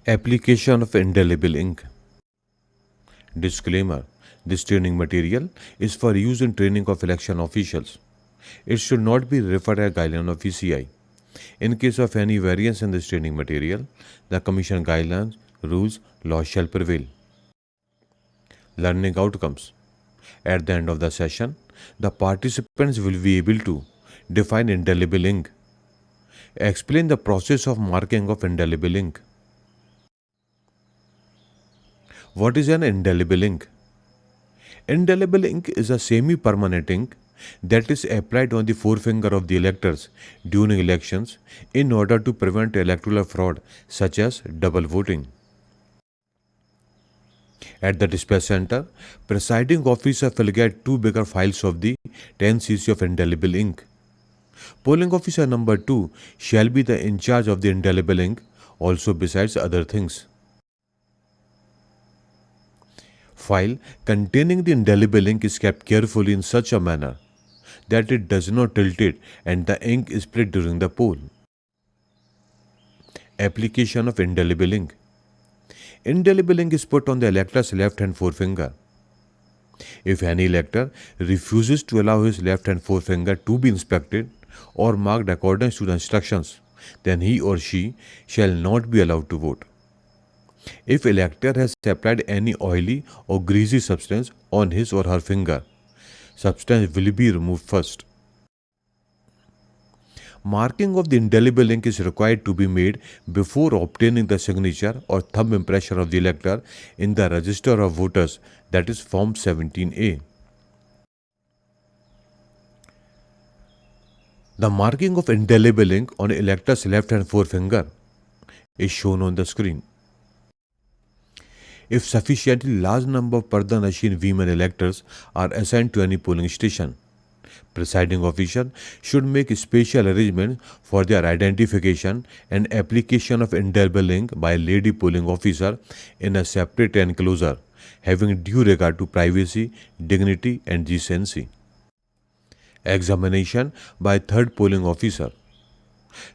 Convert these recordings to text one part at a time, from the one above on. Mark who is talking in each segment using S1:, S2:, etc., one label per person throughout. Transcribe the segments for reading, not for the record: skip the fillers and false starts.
S1: Application of indelible ink. Disclaimer: this training material is for use in training of election officials. It should not be referred as guideline of ECI. In case of any variance in this training material, the Commission guidelines, rules, laws shall prevail. Learning outcomes. At the end of the session, the participants will be able to define indelible ink, explain the process of marking of indelible ink. What is an indelible ink? Indelible ink is a semi-permanent ink that is applied on the forefinger of the electors during elections in order to prevent electoral fraud such as double voting. At the dispatch center, presiding officer will get two bigger files of the 10 cc of indelible ink. Polling officer number 2 shall be the in charge of the indelible ink also besides other things. File containing the indelible ink is kept carefully in such a manner that it does not tilt it and the ink is split during the poll. Application of indelible ink. Indelible ink is put on the elector's left hand forefinger. If any elector refuses to allow his left hand forefinger to be inspected or marked according to the instructions, then he or she shall not be allowed to vote. If elector has applied any oily or greasy substance on his or her finger, substance will be removed first. Marking of the indelible ink is required to be made before obtaining the signature or thumb impression of the elector in the register of voters, that is Form 17A. The marking of indelible ink on elector's left hand forefinger is shown on the screen. If sufficiently large number of Pardhanashin women electors are assigned to any polling station, presiding officer should make special arrangements for their identification and application of indelible ink by a lady polling officer in a separate enclosure, having due regard to privacy, dignity, and decency. Examination by third polling officer.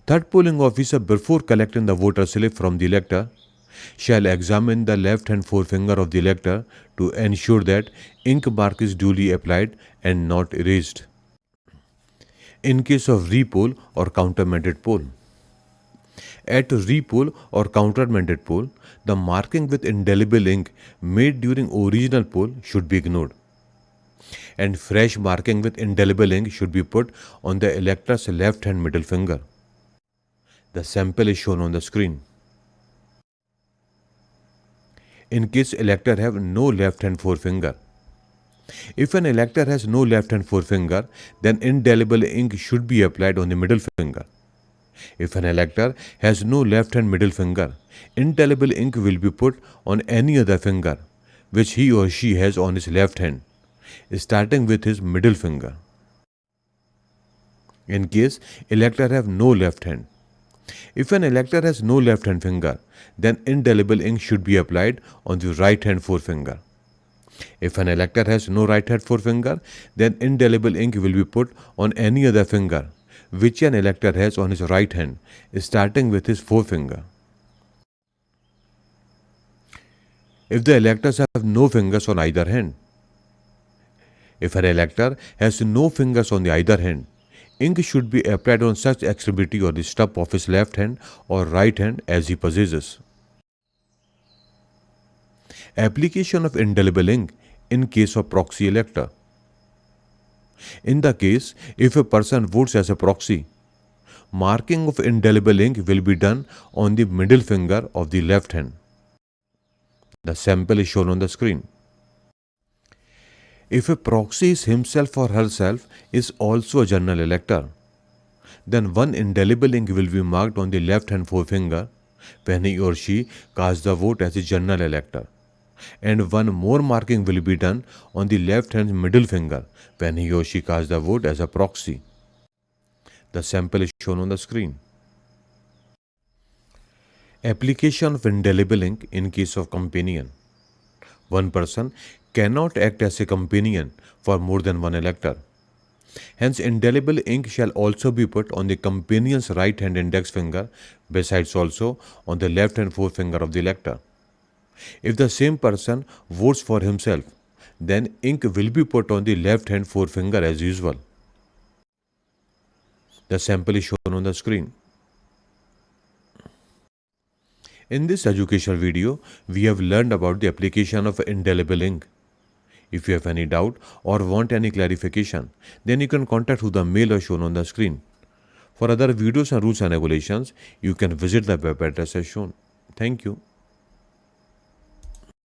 S1: Third polling officer, before collecting the voter slip from the elector, shall examine the left hand forefinger of the elector to ensure that ink mark is duly applied and not erased. In case of repoll or countermanded poll. At repoll or countermanded poll, the marking with indelible ink made during original poll should be ignored, and fresh marking with indelible ink should be put on the elector's left hand middle finger. The sample is shown on the screen. In case elector have no left hand forefinger. If an elector has no left hand forefinger, then indelible ink should be applied on the middle finger. If an elector has no left hand middle finger, indelible ink will be put on any other finger which he or she has on his left hand, starting with his middle finger. In case elector have no left hand. If an elector has no left hand finger, then indelible ink should be applied on the right hand forefinger. If an elector has no right hand forefinger, then indelible ink will be put on any other finger which an elector has on his right hand, starting with his forefinger. If the electors have no fingers on either hand. If an elector has no fingers on the either hand, ink should be applied on such extremity or the stub of his left hand or right hand as he possesses. Application of indelible ink in case of proxy elector. In the case, if a person votes as a proxy, marking of indelible ink will be done on the middle finger of the left hand. The sample is shown on the screen. If a proxy is himself or herself is also a general elector, then one indelible ink will be marked on the left hand forefinger when he or she casts the vote as a general elector, and one more marking will be done on the left hand middle finger when he or she casts the vote as a proxy. The sample is shown on the screen. Application of indelible ink in case of companion. One person cannot act as a companion for more than one elector. Hence, indelible ink shall also be put on the companion's right hand index finger, besides also on the left hand forefinger of the elector. If the same person votes for himself, then ink will be put on the left hand forefinger as usual. The sample is shown on the screen. In this educational video, we have learned about the application of indelible ink. If you have any doubt or want any clarification, then you can contact through the mail shown on the screen. For other videos and rules and regulations, you can visit the web address as shown. Thank you.